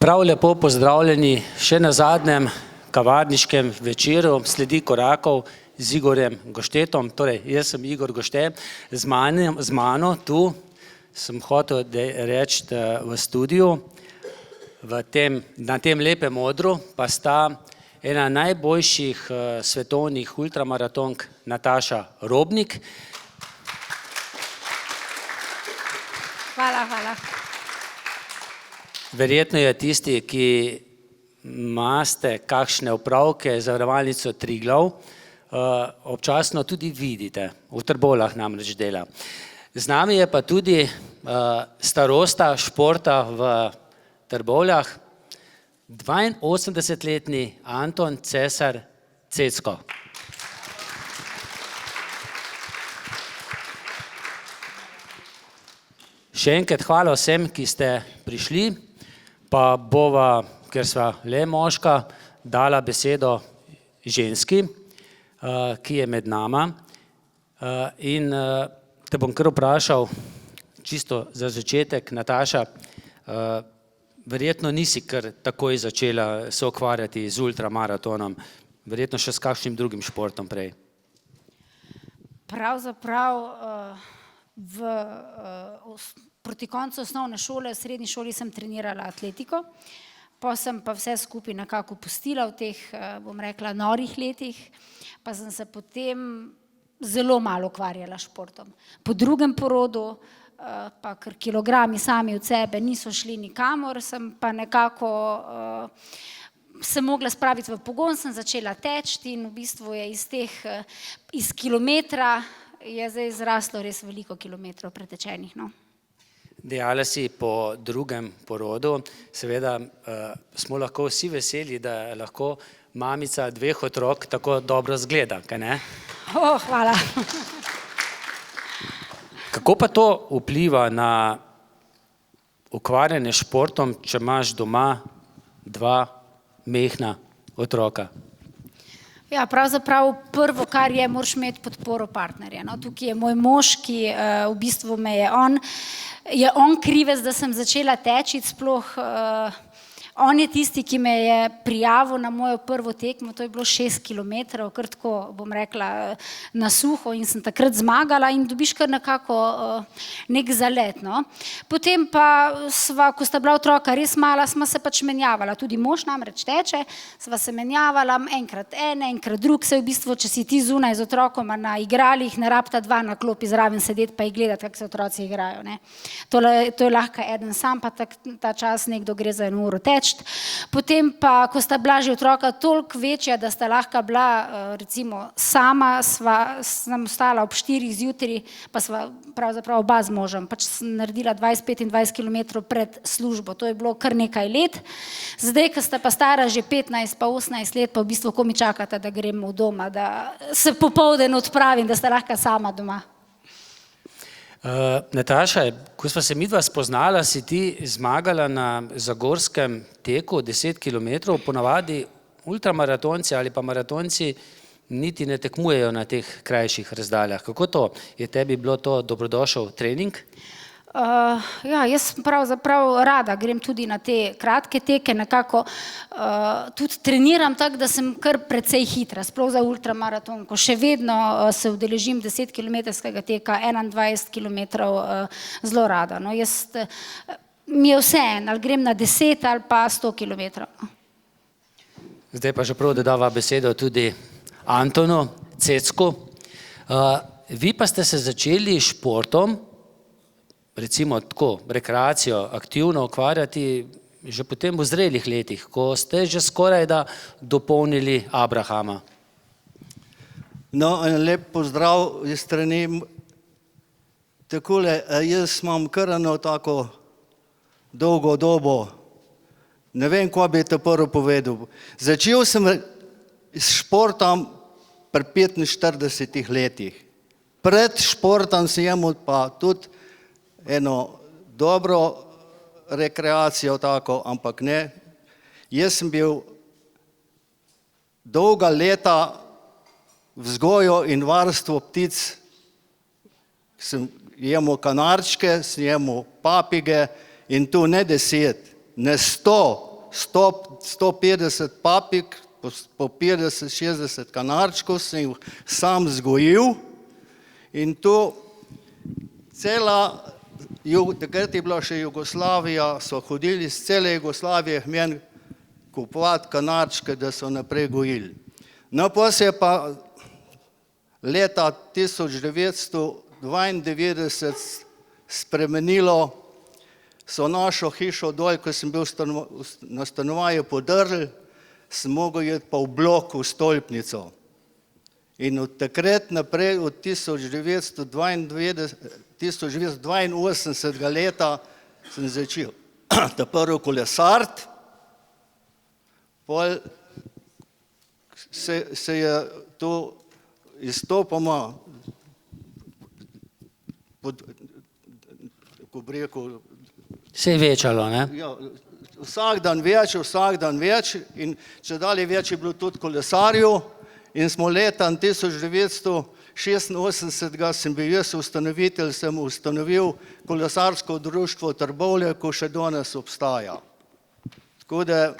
Prav lepo pozdravljeni še na zadnjem kavarniškem večeru, sledi korakov z Igorjem Goštetom. Torej, jaz sem Igor Gošte, z mano tu sem hotel reči v studiu, na tem lepem odru pa sta ena najboljših svetovnih ultramaratonk Nataša Robnik. Hvala. Verjetno je tisti, ki imate kakšne opravke z Zavarovalnico Triglav, občasno tudi vidite, v Trbovljah namreč dela. Z nami je pa tudi starosta športa v Trbovljah, 82-letni Anton Cesar Cecko. Še enkrat hvala vsem, ki ste prišli, pa bova, ker sva le moška, dala besedo ženski, ki je med nama. In te bom kar vprašal, čisto za začetek, Nataša, verjetno nisi kar takoj začela se ukvarjati z ultramaratonom, verjetno še s kakšnim drugim športom prej. Pravzaprav proti koncu osnovne šole, v srednji šoli sem trenirala atletiko, pa sem pa vse skupaj nekako pustila v teh, bom rekla, norih letih, pa sem se potem zelo malo ukvarjala s športom. Po drugem porodu, pa ker kilogrami sami od sebe niso šli nikamor, sem pa nekako se mogla spraviti v pogon, sem začela teči in v bistvu je iz kilometra je zdaj zraslo res veliko kilometrov pretečenih. Dejala si po drugem porodu, seveda smo lahko vsi veseli, da lahko mamica dveh otrok tako dobro zgleda, kaj ne? Hvala. Kako pa to vpliva na ukvarjanje s športom, če imaš doma dva majhna otroka? Ja, pravzaprav prvo, kar je, moraš imeti podporo partnerja. Tukaj je moj mož, ki v bistvu je on krivec, da sem začela teči, sploh on je tisti, ki me je prijavil na mojo prvo tekmo, to je bilo 6 kilometrov, kar tako, bom rekla, na suho in sem takrat zmagala in dobiš kar nekako nek zalet. Potem pa sva, ko sta bila otroka res mala, sva se pač menjavala, tudi mož namreč teče, sva se menjavala, enkrat ene, enkrat drug, se v bistvu, če si ti zunaj z otrokoma na igralih, ne rabita dva na klopi zraven sedeti pa jih gledati, kako se otroci igrajo. To je lahko eden sam, pa ta čas nekdo gre za 1 uro teči. Potem pa, ko sta bila že otroka toliko večja, da sta lahko bila recimo sama, sem ostala ob 4 zjutraj, pa sva pravzaprav oba z možem, pač sem naredila 20-25 kilometrov pred službo, to je bilo kar nekaj let. Zdaj, ko sta pa stara že 15 pa 18 let, pa v bistvu ko mi čakata, da gremo doma, da se popoldan odpravim, da sta lahko sama doma. Nataša, ko sva se midva spoznala, si ti zmagala na zagorskem teku 10 kilometrov, ponavadi ultramaratonci ali pa maratonci niti ne tekmujejo na teh krajših razdaljah. Kako to? Je tebi bilo to dobrodošel trening? Ja, jaz pravzaprav rada grem tudi na te kratke teke, nekako tudi treniram tako, da sem kar precej hitra, sploh za ultramaraton, ko še vedno se udeležim 10-kilometrskega teka, 21 kilometrov zelo rada. Mi je vseeno, ali grem na 10 ali pa 100 kilometrov. Zdaj pa že prav, da dava besedo tudi Antonu Cecku. Vi pa ste se začeli športom, recimo tako, rekreacijo, aktivno ukvarjati že potem v zrelih letih, ko ste že skoraj da dopolnili Abrahama. En lep pozdrav iz strani. Takole, jaz imam kar eno tako dolgo dobo, ne vem, ko bi te prvo povedal. Začel sem s športom pri 45 letih. Pred športom sem imel pa tudi eno dobro rekreacijo tako, ampak ne. Jaz sem bil dolga leta vzgojo in varstvo ptic, sem imel kanarčke, sem imel papige in tu ne 10, ne 100, 150 papig, po 50-60 kanarčkov sem jih sam vzgojil in tu takrat je bila še Jugoslavija, so hodili iz cele Jugoslavije meni kupovati kanarčke, da so naprej gojili. No, pa se je pa leta 1992 spremenilo, so našo hišo dol, ko sem bil na stanovaju podrl, sem mogel iti pa v blok v stolpnico. In od takrat naprej, od 1982 leta sem začel ta prvi kolesart, pol se je to izstopoma, ko bi rekel, Se je večalo, ne? ja, vsak dan več in če dalje več je bilo tudi kolesarjev in smo leta 1986 sem bil jaz ustanovitelj, sem ustanovil kolesarsko društvo Trbovlje, ko še danes obstaja. Tako da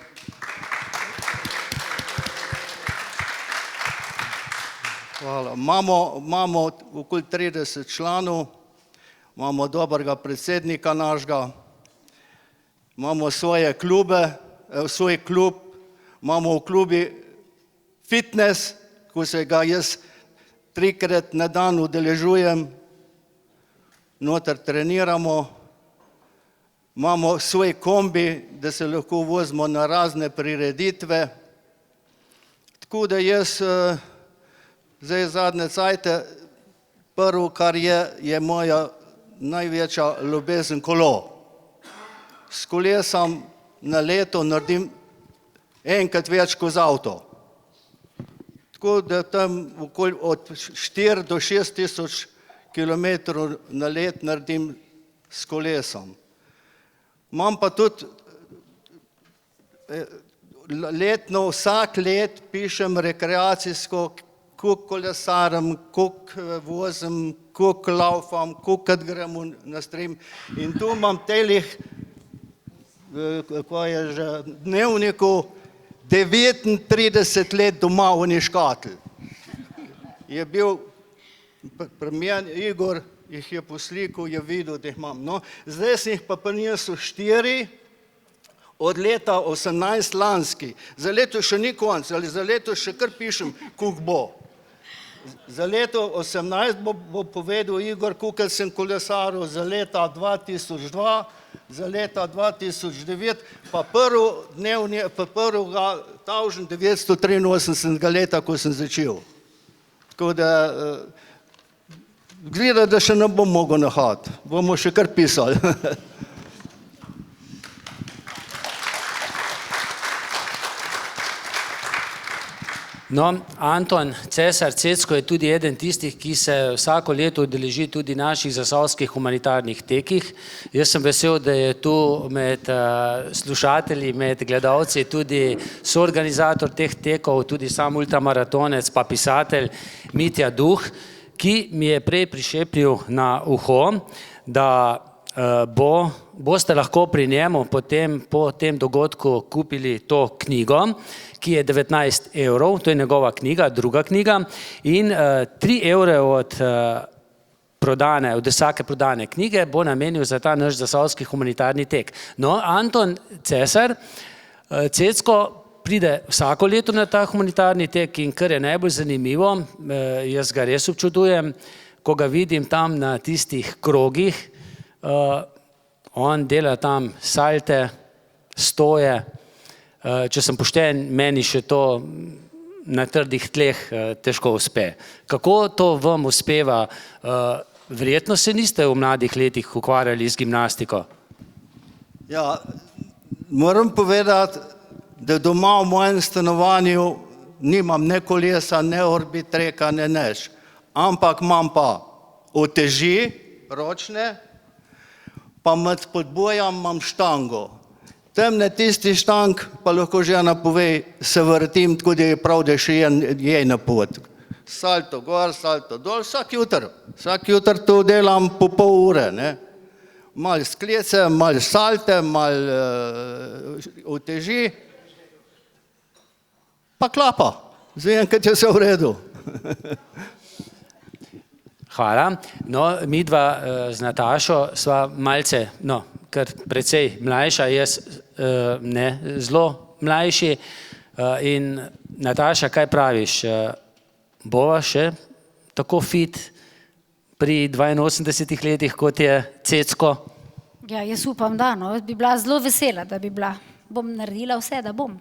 hvala. Imamo okoli 30 članov, imamo dobrega predsednika našega, imamo svoje klube, svoj klub, imamo v klubi fitness, ko se ga jaz 3krat na dan udeležujem, noter treniramo, imamo svoj kombi, da se lahko vozimo na razne prireditve, tako da jaz zdaj zadnje cajte, prvo, kar je moja največja ljubezen kolo. S kolesom na leto naredim enkrat več kot z avto. Tako da tam od 4 do 6 tisoč kilometrov na let naredim s kolesom. Imam pa tudi letno, vsak let pišem rekreacijsko, koliko kolesarim, koliko vozim, koliko laufam, koliko gremo na stream. In tu imam telih, ko je že dnevniku, 39 let doma v eni škatli. Je bil pri meni Igor, jih je poslikal, je videl, da jih imam. No, zdaj sem jih pa prinesel 4 od leta 18 lanski. Za leto še ni konc, ali za leto še kar pišem, koliko bo. Za leto 18 bo povedal Igor, koliko sem kolesaril za leta 2002, za leta 2009, pa prvega 1983 leta, ko sem začel. Tako da gleda, da še ne bom mogel nahati, bomo še kar pisali. No, Anton Cesar Cecko je tudi eden tistih, ki se vsako leto udeleži tudi naših zasavskih humanitarnih tekih. Jaz sem vesel, da je tu med slušatelji, med gledalci tudi soorganizator teh tekov, tudi sam ultramaratonec pa pisatelj Mitja Duh, ki mi je prej prišepnil na uho, da boste lahko pri njemu po tem dogodku kupili to knjigo, ki je 19 €, to je njegova knjiga, druga knjiga, in 3 € od vsake prodane knjige bo namenil za ta naš zasavski humanitarni tek. No, Anton Cesar Cecko pride vsako leto na ta humanitarni tek in kar je najbolj zanimivo, jaz ga res občudujem, ko ga vidim tam na tistih krogih, on dela tam salte, stoje, če sem pošten, meni še to na trdih tleh težko uspe. Kako to vam uspeva? Verjetno se niste v mladih letih ukvarjali z gimnastiko. Ja, moram povedati, da doma v mojem stanovanju nimam ne kolesa, ne orbitreka, ne nič. Ampak imam pa uteži ročne, pa med spodbojam imam štango. Tam na tisti štang, pa lahko žena pove, se vrtim, tako da je prav, da še je na pot. Salto gor, salto dol, vsak jutr to delam po pol ure. Ne? malo sklece, malo salte, malo uteži, pa klapa. Zdaj enkrat je vse v redu. Hvala. No, midva z Natašo sva malce, kar precej mlajša, jaz ne zelo mlajši. In Nataša, kaj praviš? Bova še tako fit pri 82 letih, kot je Cecko? Ja, jaz upam, da, no. Bi bila zelo vesela, da bi bila. Bom naredila vse, da bom.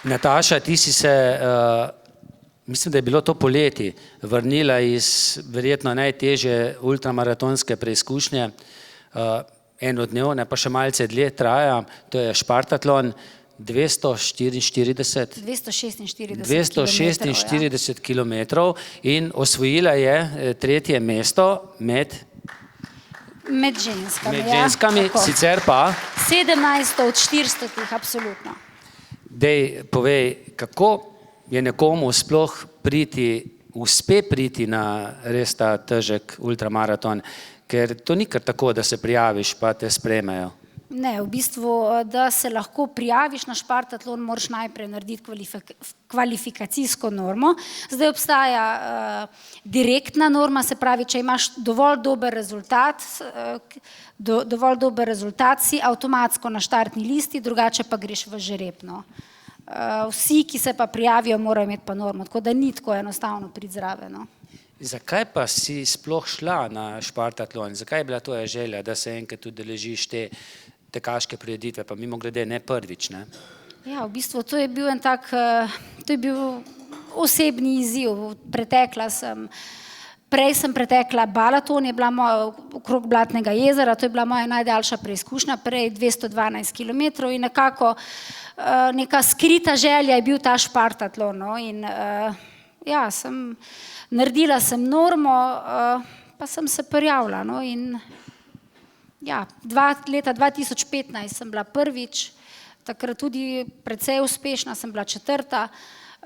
Nataša, ti si se, mislim, da je bilo to poleti, vrnila iz verjetno najtežje ultramaratonske preizkušnje, enodnevne, pa še malce dlje traja, to je Špartatlon, 246 kilometrov in osvojila je tretje mesto med ženskami, sicer pa 17 od 400, absolutno. Dej, povej, kako je nekomu sploh uspe priti na res ta težek ultramaraton, ker to ni kar tako, da se prijaviš, pa te sprejmejo. Ne, v bistvu, da se lahko prijaviš na Špartatlon, moraš najprej narediti kvalifikacijsko normo. Zdaj obstaja direktna norma, se pravi, če imaš dovolj dober rezultat, si avtomatsko na štartni listi, drugače pa greš v žreb. Vsi, ki se pa prijavijo, morajo imeti pa normo, tako da ni tako enostavno priti zraven. Zakaj pa si sploh šla na Špartatlon? Zakaj je bila tvoja želja, da se enkrat udeležiš te tekaške prireditve, pa mimogrede ne prvič, ne? Ja, v bistvu to je bil osebni izziv. Prej sem pretekla Balaton, je bila moja okrog Blatnega jezera, to je bila moja najdaljša preizkušnja, prej 212 kilometrov in nekako neka skrita želja je bil ta Špartatlon. In ja, naredila sem normo, pa sem se prijavila. In ja, leta 2015 sem bila prvič, takrat tudi precej uspešna, sem bila četrta.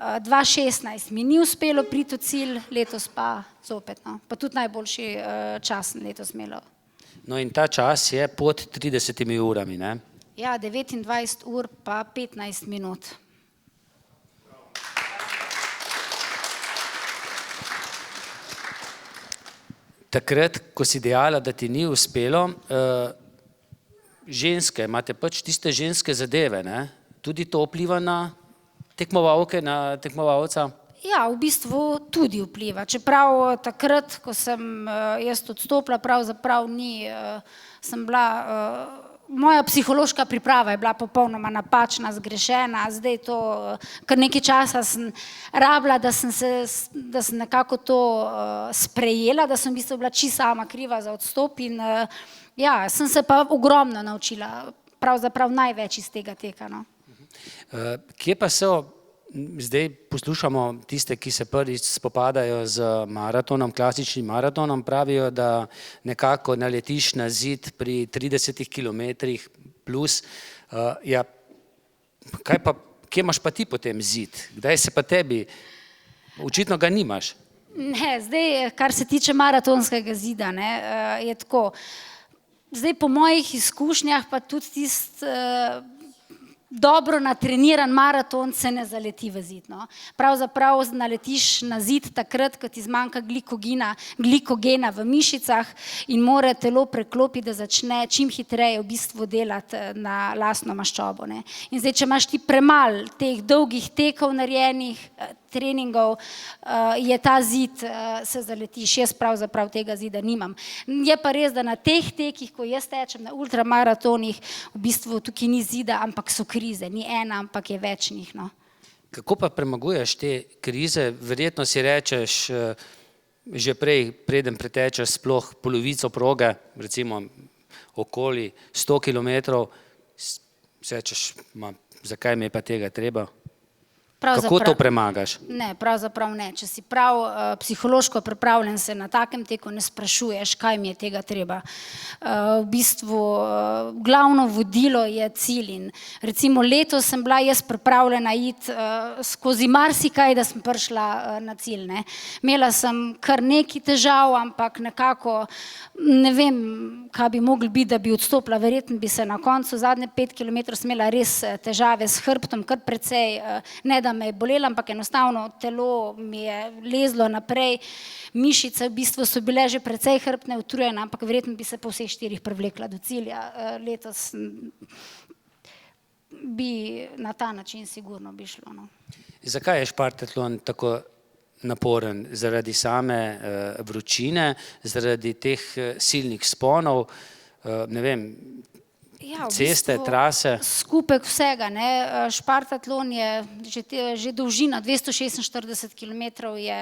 2016 mi ni uspelo priti v cilj, letos pa zopet. Pa tudi najboljši čas sem letos imela. No in ta čas je pod 30 urami, ne? Ja, 29 ur pa 15 minut. Takrat, ko si dejala, da ti ni uspelo, ženske, imate pač tiste ženske zadeve, ne? Tudi to vpliva na tekmovalke, na tekmovalca? Ja, v bistvu tudi vpliva. Čeprav takrat, ko sem jaz odstopila, pravzaprav sem bila, moja psihološka priprava je bila popolnoma napačna, zgrešena, zdaj to, kar nekaj časa sem rabila, da sem nekako to sprejela, da sem v bistvu bila čisto sama kriva za odstop in ja, sem se pa ogromno naučila, pravzaprav največ iz tega teka. Kje pa so, zdaj poslušamo tiste, ki se prvič spopadajo z maratonom, klasičnim maratonom, pravijo, da nekako naletiš na zid pri 30 kilometrih plus. Ja, kje imaš pa ti potem zid? Kdaj se pa tebi? Očitno ga nimaš. Ne, zdaj, kar se tiče maratonskega zida, je tako. Zdaj, po mojih izkušnjah, pa tudi tisti dobro natreniran maraton se ne zaleti v zid. Pravzaprav naletiš na zid takrat, ko ti zmanjka glikogena v mišicah in mora telo preklopiti, da začne čim hitreje v bistvu delati na lastno maščobo. In zdaj, če imaš ti premalo teh dolgih tekov narejenih, treningov, je ta zid, se zaletiš. Jaz pravzaprav tega zida nimam. Je pa res, da na teh tekih, ko jaz tečem na ultramaratonih, v bistvu tukaj ni zida, ampak so krize. Ni ena, ampak je več njih. Kako pa premaguješ te krize? Verjetno si rečeš, že prej, preden pretečeš sploh polovico proge, recimo okoli 100 kilometrov, si rečeš, zakaj mi je pa tega treba? Kako to premagaš? Ne, pravzaprav ne. Če si prav psihološko pripravljen, se na takem teku ne sprašuješ, kaj mi je tega treba. V bistvu glavno vodilo je cilj in recimo letos sem bila jaz pripravljena iti skozi marsikaj, da sem prišla na cilj. Ne. Imela sem kar nekaj težav, ampak nekako ne vem, kaj bi mogli biti, da bi odstopila. Verjetno bi se na koncu zadnje 5 kilometrov sem imela res težave s hrbtom, kar precej, ne da me je bolelo, ampak enostavno telo mi je lezlo naprej, mišice v bistvu so bile že precej hrbtne, utrujene, ampak verjetno bi se po vseh 4 prevlekla do cilja. Letos bi na ta način sigurno bi šlo. No. Zakaj je špartatlon tako naporen? Zaradi same vročine, zaradi teh silnih vzponov, ne vem, ceste, trase? Skupek vsega. Špartatlon je že dolžina 246 km je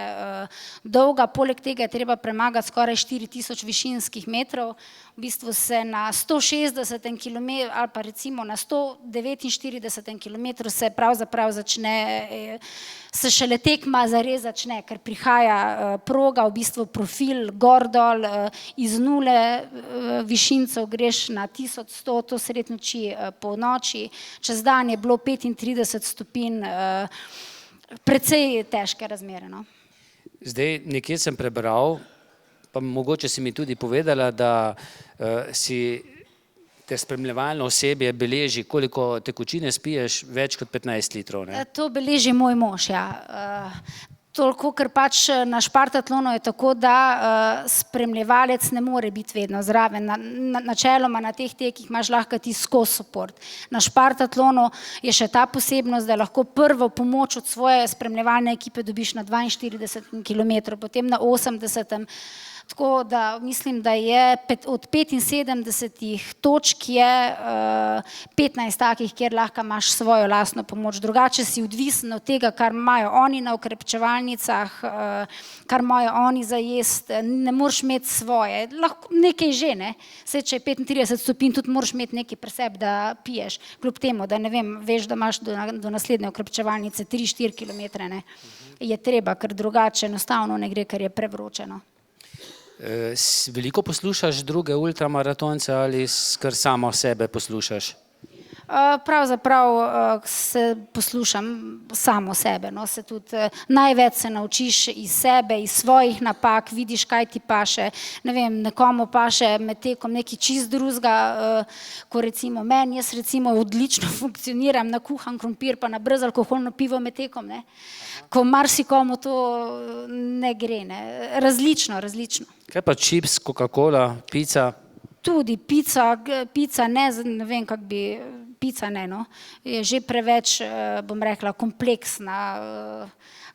dolga, poleg tega je treba premagati skoraj 4000 višinskih metrov. V bistvu se na 160 km ali pa recimo na 149 km se pravzaprav začne, se šele tekma zares začne, ker prihaja proga, v bistvu profil gor dol, iz nule višincev greš na 1100, to sred noči po noči, čez dan je bilo 35 stopinj, precej težke razmere. No. Zdaj, nekje sem prebral, pa mogoče si mi tudi povedala, da si te spremljevalno osebje beleži, koliko tekočine spiješ, več kot 15 litrov. Ne? To beleži moj mož, ja. Toliko, ker pač na špartatlonu je tako, da spremljevalec ne more biti vedno zraven. Načeloma na teh tekih imaš lahko ti skozi support. Na špartatlonu je še ta posebnost, da lahko prvo pomoč od svoje spremljevalne ekipe dobiš na 42 km, potem na 80. Tako da mislim, da je od 75 točk je 15 takih, kjer lahko imaš svojo lastno pomoč. Drugače si odvisen od tega, kar imajo oni na okrepčevalnicah, kar imajo oni za jest, ne moreš imeti svoje. Lahko nekaj že, ne. Saj, če je 35 stopinj, tudi moraš imeti nekaj pri sebi, da piješ. Kljub temu, da ne vem, veš, da imaš do naslednje okrepčevalnice 3-4 km, ne. Je treba, ker drugače enostavno ne gre, ker je prevročeno. Veliko poslušaš druge ultramaratonce ali kar samo sebe poslušaš? Pravzaprav se poslušam samo sebe. No, se tudi največ se naučiš iz sebe, iz svojih napak, vidiš, kaj ti paše. Ne vem, nekomu paše med tekom nekaj čist drugega, ko recimo meni, jaz recimo odlično funkcioniram na kuhan krompir pa na brezalkoholno pivo med tekom, ne. Ko marsikomu to ne gre, ne. Različno. Kaj pa čips, Coca-Cola, pica? Tudi pica ne vem, kak bi, pica ne, no. Je že preveč, bom rekla, kompleksna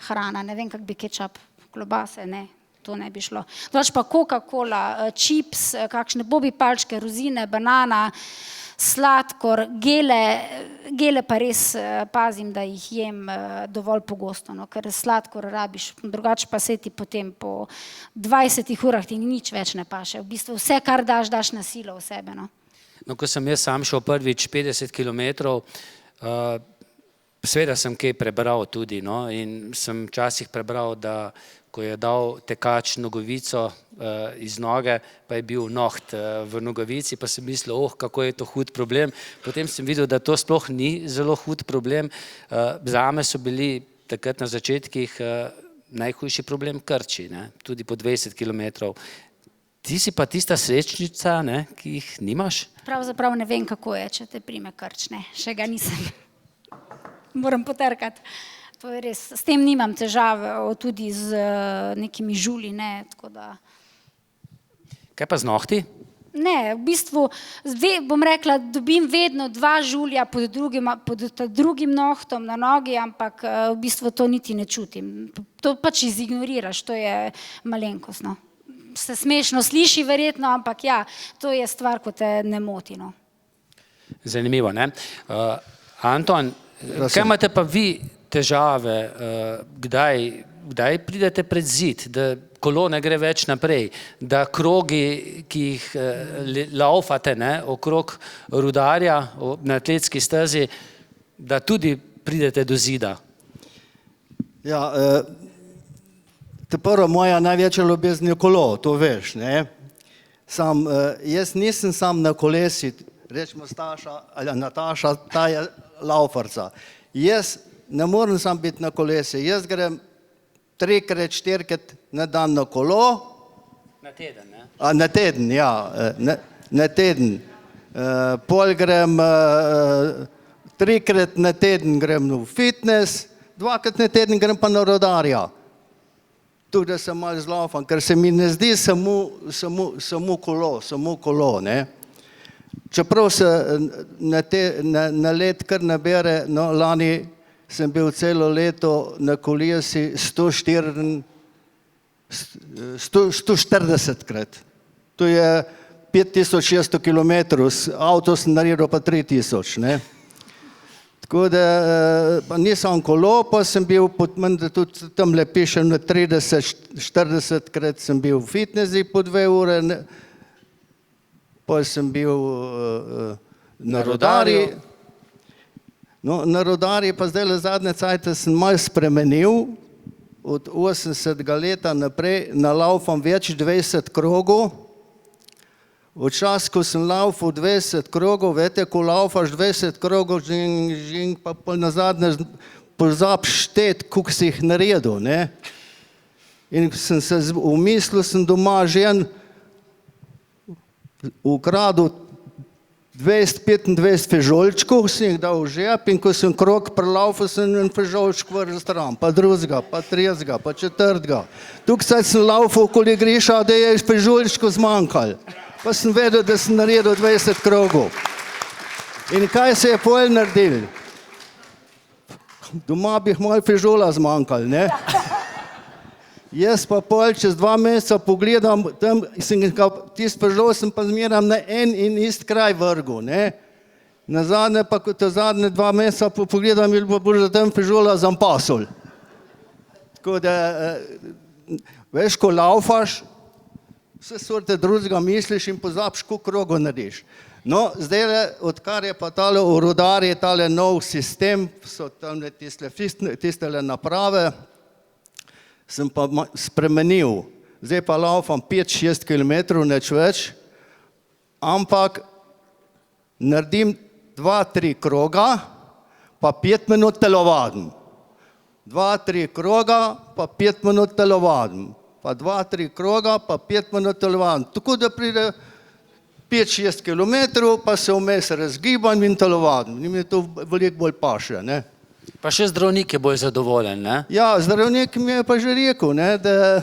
hrana, ne vem, kak bi kečap, klobase, ne, to ne bi šlo. Drugače pa Coca-Cola, čips, kakšne bobi palčke, rozine, banana, sladkor, gele pa res pazim, da jih jem dovolj pogosto, no, ker sladkor rabiš, drugače pa se ti potem po 20 urah ti nič več ne paše. V bistvu vse, kar daš na silo v sebe, no. No, ko sem jaz sam šel prvič 50 kilometrov, seveda sem kaj prebral tudi, no, in sem včasih prebral, da ko je dal tekač nogavico iz noge, pa je bil noht v nogavici, pa sem mislil, kako je to hud problem. Potem sem videl, da to sploh ni zelo hud problem. Zame so bili takrat na začetkih najhujši problem krči, ne, tudi po 20 kilometrov. Ti si pa tista srečnica, ne, ki jih nimaš? Pravzaprav ne vem, kako je, če te prime krč, ne, še ga nisem. Moram potrkati. To je res, s tem nimam težav, tudi z nekimi žulji, ne, tako da. Kaj pa z nohti? Ne, v bistvu, bom rekla, dobim vedno 2 žulja pod drugim nohtom na nogi, ampak v bistvu to niti ne čutim. To pač izignoriraš, to je malenkost, no. Se smešno sliši verjetno, ampak ja, to je stvar, ko te ne moti, no. Zanimivo, ne. Anton, kaj imate pa vi težave, kdaj pridete pred zid, da kolo ne gre več naprej, da krogi, ki jih laufate, ne, okrog Rudarja na atletski stezi, da tudi pridete do zida? Ja, prvo moja največja ljubezen je kolo, to veš, ne? Sam, jaz nisem sam na kolesi, rečemo Staša ali Nataša, ta je laufarca. Jaz ne morem sam biti na kolesi, jaz grem 3-krat, 4-krat na dan na kolo. Na teden, ne? Na teden, ja, na teden. Pol grem 3-krat na teden grem v fitness, 2-krat na teden grem pa na rodarja. Tudi da sem malo zlaufan, ker se mi ne zdi samo kolo, ne. Čeprav se na let kar nabere, no, lani sem bil celo leto na kolesi 140krat. To je 5600 kilometrov, avto sem naredil pa 3000, ne. Tako da, pa nisem kolo, pa sem bil, tudi tam le pišem na 30-40krat sem bil v fitnessi po 2 ure, pa sem bil na rodarji. No, na rodarji pa zdaj le zadnje cajte sem malo spremenil, od 80 leta naprej nalaufam več 20 krogov. Včasih, ko sem laufal 20 krogov, veste, ko laufaš 20 krogov, pa nazadnje pozabiš šteti, koliko si jih naredil, ne. In sem se v mislu, sem doma žen ukradil 20-25 fežoljčkov, sem jih dal v žep in ko sem krog prelaufal, sem en fežoljčk vrgel stran, pa drugega, pa tretjega, pa četrtega. Tukaj sem laufal okoli Griša, da je fežoljčkov zmanjkalo. Pa sem vedel, da sem naredil 20 krogov. In kaj se je pol naredil? Doma bi malo fežola zmanjkalo, ne? Jaz pa pol čez 2 meseca pogledam, tam tisti fežol sem pa zmeram na en in ist kraj vrgel, ne? Nazadnje pa, kot zadnje 2 meseca pogledam, ili pa boš za tem fežola zampasul. Tako da, veš, ko laufaš, vse sorte drugega misliš in pozabiš, koliko krogov narediš. No, zdaj, odkar je pa tale v rodarji, tale nov sistem, so tam tiste naprave, sem pa spremenil. Zdaj pa laufam 5-6 kilometrov, neč več, ampak naredim 2-3 kroga, pa 5 minut telovadim. 2-3 kroga, pa 5 minut telovadim. Pa 2-3 kroga, pa 5 minut telovadim. Tako da pride 5-6 kilometrov, pa se vmes razgibam in telovadim. In mi to veliko bolj paše, ne. Pa še zdravnik je bolj zadovoljen, ne? Ja, zdravnik mi je pa že rekel, ne, da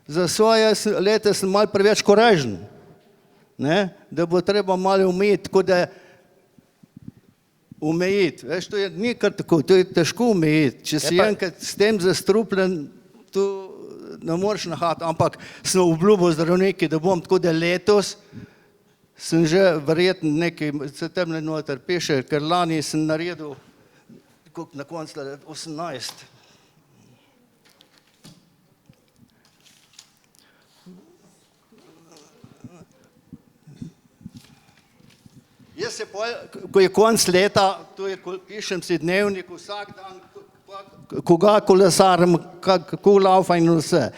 za svoje leta sem malo preveč korežen, ne, da bo treba malo umeti, tako da umejiti. Veš, to je ni kar tako, to je težko umejiti. Če si enkrat s tem zastrupljen, to ne moreš nahati, ampak sem obljubil zdravniki, da bom tako da letos, sem že verjetno nekaj, se temne noter piše, ker lani sem naredil, koliko na koncu, 18. Jaz se ko je konc leta, to je, ko pišem si dnevnik, vsak dan, koga kolesarim, kako laufa in vse.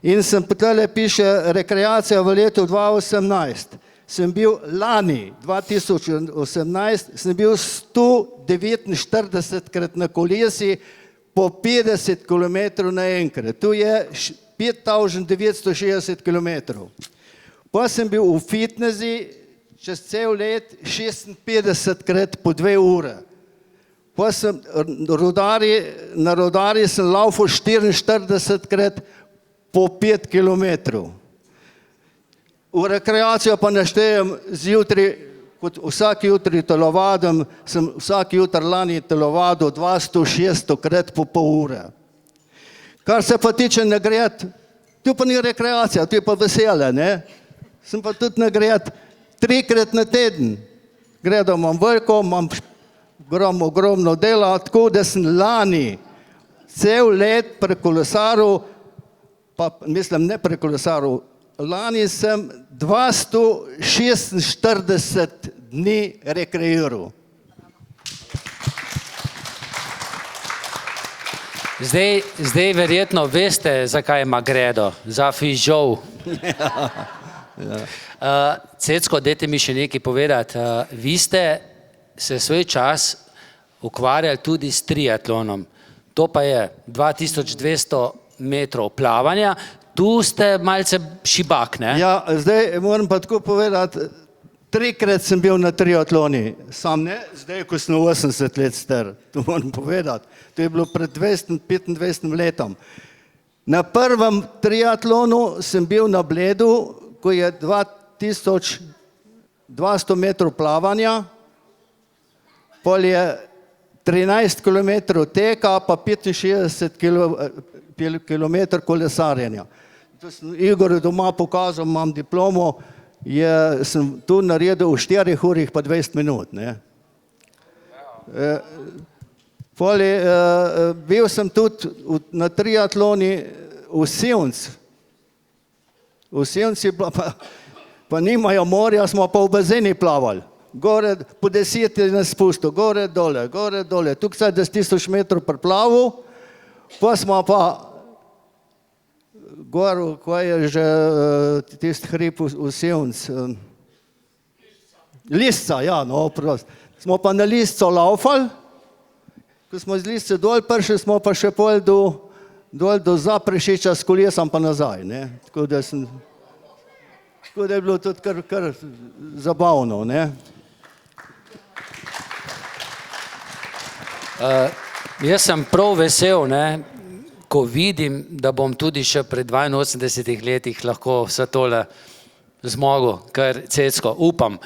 In sem tole piše rekreacija v letu 2018. Sem bil lani, 2018, sem bil 149krat na kolesi po 50 km naenkrat. To je 5960 km. Pa sem bil v fitnessi čez cel let 56krat po 2 ure. Pa sem na rodarji sem laufal 44krat po 5 km. V rekreacijo pa naštejem zjutraj, kot vsak jutri telovadim, sem vsak jutri lani telovadil 200-600krat po pol ure. Kar se pa tiče nagrad, to pa ni rekreacija, to je pa veselje, ne? Sem pa tudi nagrad 3krat na teden. Gredo imam veliko, imam ogromno dela, tako da sem lani cel let prekolesaril, pa mislim ne prekolesaril, lani sem 246 dni rekreiral. Zdaj verjetno veste, zakaj ima gredo, za fižol. Cecko, dajte mi še nekaj povedati. Vi ste se svoj čas ukvarjali tudi s triatlonom. To pa je 2200 metrov plavanja. Tu ste malce šibak, ne? Ja, zdaj moram pa tako povedati, 3-krat sem bil na triatloni, sam ne, zdaj, ko sem 80 let star, to moram povedati. To je bilo pred 25 letom. Na prvem triatlonu sem bil na Bledu, ko je 2200 metrov plavanja, pol je 13 km teka, pa 65 km kolesarjenja. To sem Igorju doma pokazal, imam diplomo, sem tu naredil v 4 urah pa 20 minut. Bil sem tudi na triatloni v Sevnici. V Sevnici pa nimajo morja, smo pa v bazeni plavali. Gore, po 10 je nas spustil, gore, dole. Tukaj 10 000 metrov preplavil, pa smo pa gor, ko je že tisti hrib v Sevnici. Lisca, ja, no, prost. Smo pa na Lisco laufali, ko smo z Lisce dol prišli, smo pa še pol dol do Zaprešiča s kolesom pa nazaj, ne. Tako da je bilo tudi kar zabavno, ne. Jaz sem prav vesel, ne, ko vidim, da bom tudi še pri 82 letih lahko vse tole zmogel, kar Cecko, upam.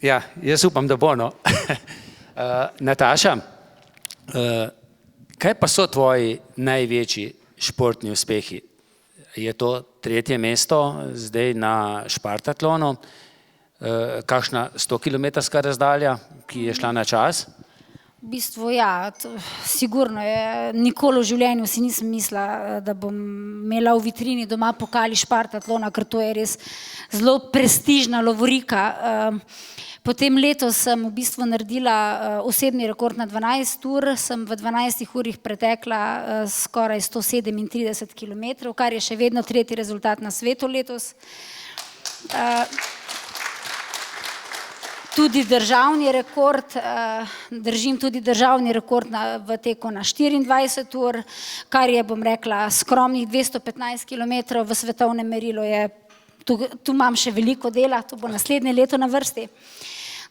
Ja, jaz upam, da bo, no. Nataša, kaj pa so tvoji največji športni uspehi? Je to 3. mesto zdaj na Špartatlonu, kakšna 100-kilometrska razdalja, ki je šla na čas? V bistvu, ja, sigurno je, nikoli v življenju si nisem mislila, da bom imela v vitrini doma pokali Špartatlona, ker to je res zelo prestižna lovorika. Potem letos sem v bistvu naredila osebni rekord na 12 ur, sem v 12 urah pretekla skoraj 137 km, kar je še vedno 3. rezultat na svetu letos. Tudi državni rekord, držim tudi državni rekord v teku na 24 ur, kar je, bom rekla, skromnih 215 km v svetovnem merilu je, tu imam še veliko dela, to bo naslednje leto na vrsti.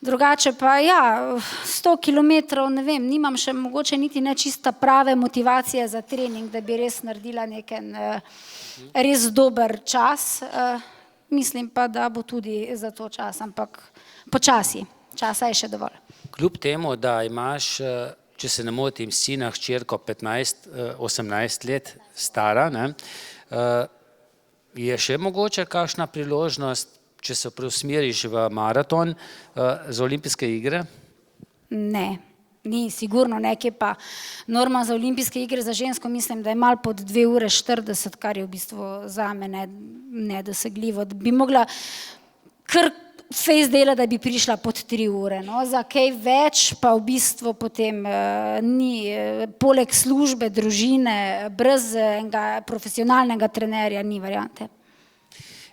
Drugače pa, ja, 100 km, ne vem, nimam še mogoče niti ne čista prave motivacije za trening, da bi res naredila neken res dober čas. Mislim pa, da bo tudi za to čas, ampak počasi, časa je še dovolj. Kljub temu, da imaš, če se ne motim, sina, hčerko 18 let stara, ne, je še mogoče kakšna priložnost, če se preusmeriš v maraton za olimpijske igre? Ne, ni, sigurno nekaj pa. Norma za olimpijske igre za žensko mislim, da je malo pod 2 ure 40, kar je v bistvu zame nedosegljivo. Bi mogla kar fejs dela, da bi prišla pod 3 ure. No, za kaj več pa v bistvu potem ni, poleg službe, družine, brez enega profesionalnega trenerja ni variante.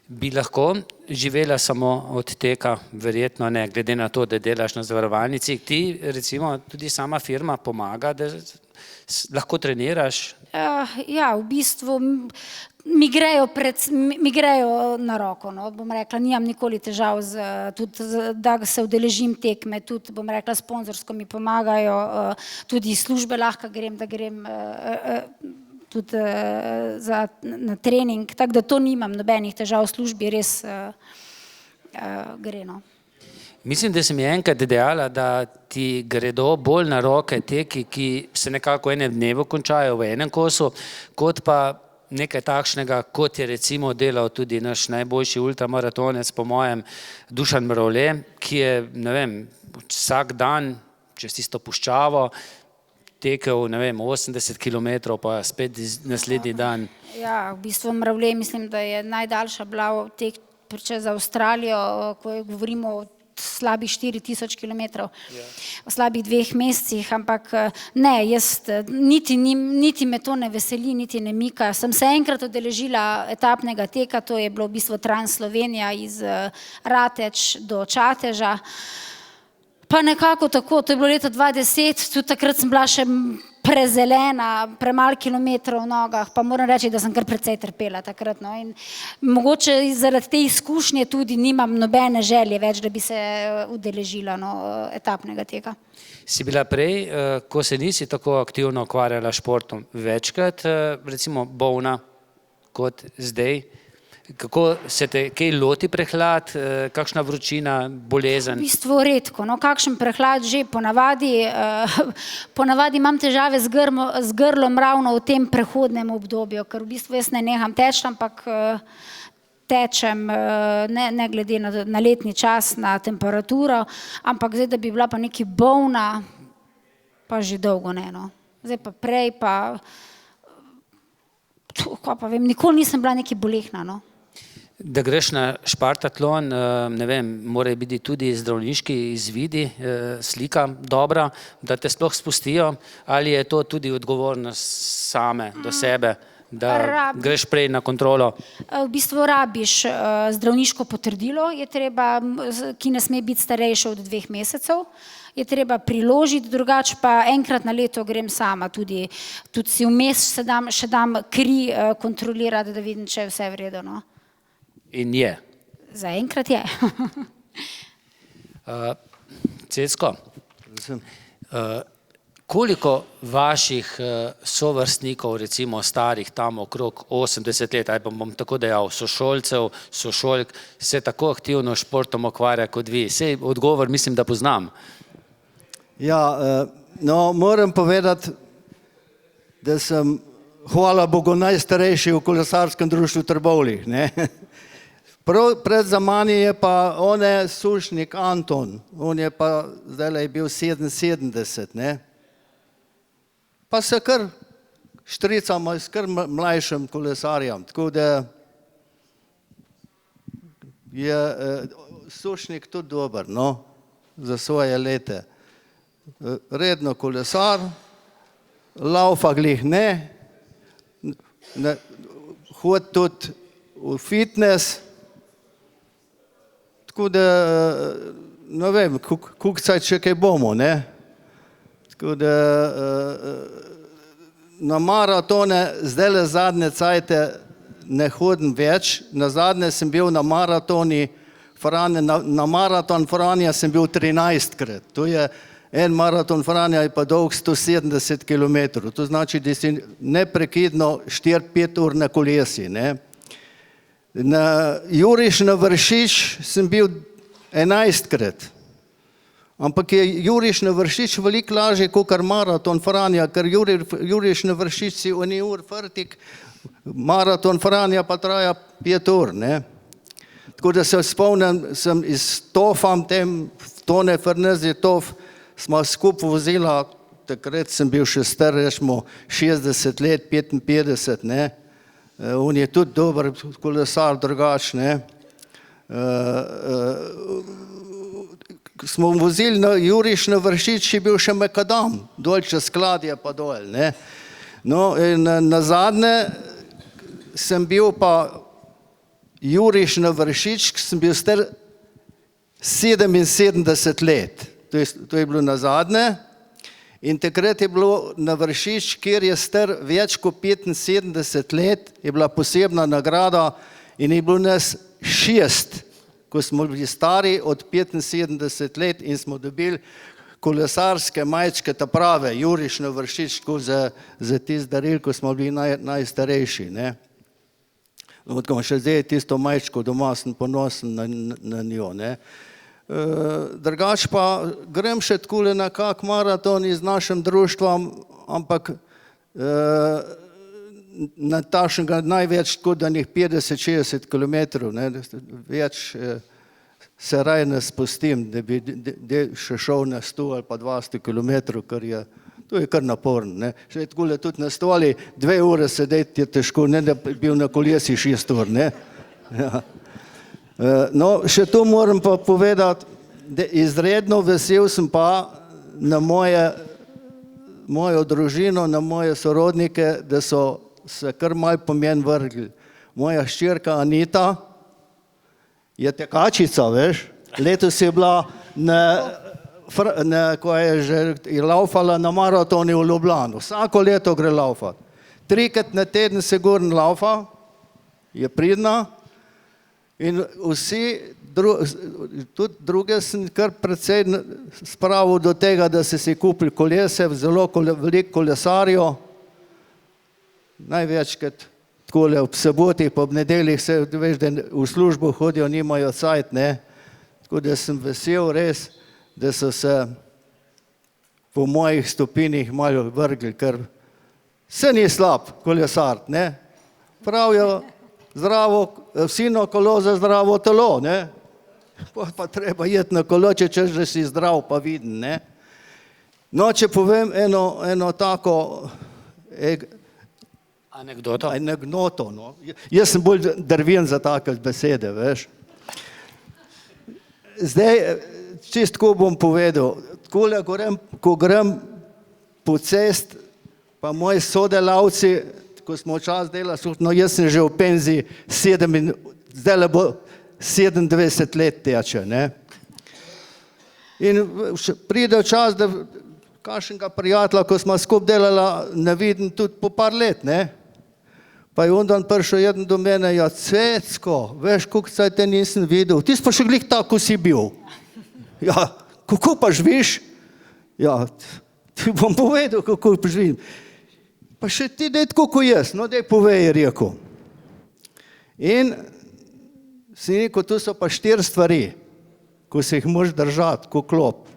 Bi lahko živela samo od teka? Verjetno ne, glede na to, da delaš na zavarovalnici. Ti, recimo, tudi sama firma pomaga, da lahko treniraš? Ja, v bistvu mi grejo na roko, no, bom rekla, nimam nikoli težav, da se udeležim tekme, tudi, bom rekla, sponzorsko mi pomagajo, tudi službe lahko grem, da grem tudi na trening, tako da to nimam nobenih težav v službi, res gre, no. Mislim, da si mi enkrat dejala, da ti gredo bolj na roke teki, ki se nekako v enem dnevu končajo v enem kosu, kot pa nekaj takšnega, kot je recimo delal tudi naš najboljši ultramaratonec, po mojem, Dušan Mravlje, ki je, ne vem, vsak dan čez tisto puščavo tekel, ne vem, 80 km, pa spet naslednji dan. Ja, v bistvu Mravlje mislim, da je najdaljša bila tek čez Avstralijo, ko govorimo o slabih 4000 kilometrov v slabih 2 mesecih, ampak ne, jaz niti me to ne veseli, niti ne mika. Sem se enkrat udeležila etapnega teka, to je bilo v bistvu Trans Slovenija iz Rateč do Čateža. Pa nekako tako, to je bilo leta 2010, tudi takrat sem bila še prezelena, premalo kilometrov v nogah, pa moram reči, da sem kar precej trpela takrat. No. In mogoče zaradi te izkušnje tudi nimam nobene želje več, da bi se udeležila etapnega teka. Si bila prej, ko se nisi tako aktivno ukvarjala športom, večkrat recimo bolna kot zdaj? Kako se te kaj loti prehlad, kakšna vročina, bolezen? V bistvu redko, kakšen prehlad že ponavadi imam težave z grlom ravno v tem prehodnem obdobju, ker v bistvu jaz ne neham teči, ampak tečem ne glede na letni čas, na temperaturo, ampak zdaj, da bi bila pa nekaj bolna, pa že dolgo ne. Zdaj pa prej pa, vem, nikoli nisem bila nekaj bolehna. Da greš na špartatlon, ne vem, morajo biti tudi zdravniški izvidi, slika dobra, da te sploh spustijo, ali je to tudi odgovornost same do sebe, da greš prej na kontrolo? V bistvu rabiš zdravniško potrdilo, je treba, ki ne sme biti starejše od 2 mesecev, je treba priložiti, drugače pa enkrat na leto grem sama, tudi si vmes še dam kri kontrolirati, da vidim, če je vse v redu. In je? Zaenkrat je. Cecko, koliko vaših sovrstnikov, recimo starih tam okrog 80 let, ali pa bom tako dejal, sošolcev, sošolk, se tako aktivno športom ukvarja kot vi? Sej odgovor mislim, da poznam. Ja, moram povedati, da sem, hvala Bogu, najstarejši v kolesarskem društvu Trbovljah. Pred za mani je pa Sušnik Anton, on je pa zdaj bil 77, pa se kar štricamo s kar mlajšim kolesarjem, tako da je Sušnik tudi dober, za svoje lete. Redno kolesar, laufa glih ne, hod tudi v fitness, tako da, ne vem, koliko cajt še kaj bomo, tako da na maratone, zdaj zadnje cajte ne hodim več, na zadnje sem bil na maratoni, na maraton Franja sem bil 13-krat, to je en maraton Franja je pa dolg 170 km, to znači, da si neprekidno 4-5 ur na kolesi, Na Juriš na Vršič sem bil 11-krat, ampak je Juriš na Vršič veliko lažje kot maraton Franja, ker Juriš na Vršič si oni ur frtik, maraton Franja pa traja 5 ur. Tako da se spomnim, sem iz Tofam, Tone Fernezi Tof, smo skupaj vozila, takrat sem bil še star, rečemo 60 let, 55, on je tudi dober kolesar, drugačne. Smo vozili na Juriš na Vršič, je bil še Mekadam, dol čez Skladje pa dol. No, in na zadnje sem bil pa Juriš na Vršič, sem bil star 77 let, to je bilo na zadnje. In takrat je bilo na Vršič, kjer je star več kot 75 let, je bila posebna nagrada in je bilo nas 6, ko smo bili stari od 75 let in smo dobili kolesarske majčke, ta prave, Juriš na Vršič, za tist daril, ko smo bili najstarejši. Tako še zdaj tisto majčko doma sem ponosen na njo. Drugač pa grem še takole na kak maraton z našim društvom, ampak na tašnega največ kot da njih 50-60 km, več se raj ne spustim, da bi še šel na 100 ali pa 200 km, ker je, to je kar naporno. Še takole tudi na stoli 2 ure sedeti je težko, ne da bi bil na kolesi 6 ur. No, še to moram pa povedati, izredno vesel sem pa na mojo družino, na moje sorodnike, da so se kar malo po meni vrgli. Moja hčerka Anita je tekačica, veš. Letos je bila je laufala na maratoni v Ljubljano. Vsako leto gre laufati. 3-krat na teden se gorn laufa, je pridna in vsi, tudi druge sem kar precej spravil do tega, da so si kupili kolese, zelo veliko kolesarjev, največkrat takole ob sobotih, pa ob nedeljih se, veš, da v službo hodijo, nimajo cajt, ne. Tako da sem vesel res, da so se po mojih stopinih malo vrgli, ker se ni slab kolesar, ne. Pravijo zdravo, sino kolo za zdravo telo, ne. Pa treba jeti na kolo, če češ, da si zdrav pa viden, ne. No, če povem eno tako anekdoto, no. Jaz sem bolj drven za take besede, veš. Zdaj, čist tako bom povedal, takole, ko grem po cest, pa moji sodelavci, ko smo čas delali, no jaz sem že v penziji, zdaj bo 27 let teče, ne. In pride čas, da kakšnega prijatelja, ko smo skupaj delala, ne vidim tudi po par let, ne. Pa je ondan prišel jeden do mene, ja, Cecko, veš, koliko caj te nisem videl, ti si pa še glih tako, ko si bil. Ja, kako pa živiš? Ja, ti bom povedal, kako pa živim. Pa še ti dej tako, ko jaz, no dej povej, je rekel. In si rekel, tu so pa 4 stvari, ko se jih moraš držati, ko klop.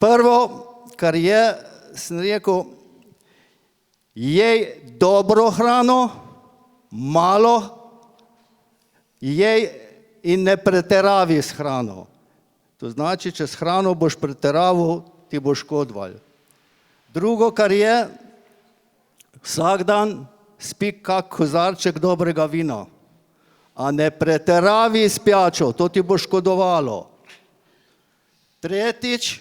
Prvo, kar je, sem rekel, jej dobro hrano, malo, jej in ne preteravi s hrano. To znači, če s hrano boš preteraval, ti bo škodoval. Drugo, kar je, vsak dan spi kak kozarček dobrega vina, a ne preteravi s pijačo, to ti bo škodovalo. Tretjič,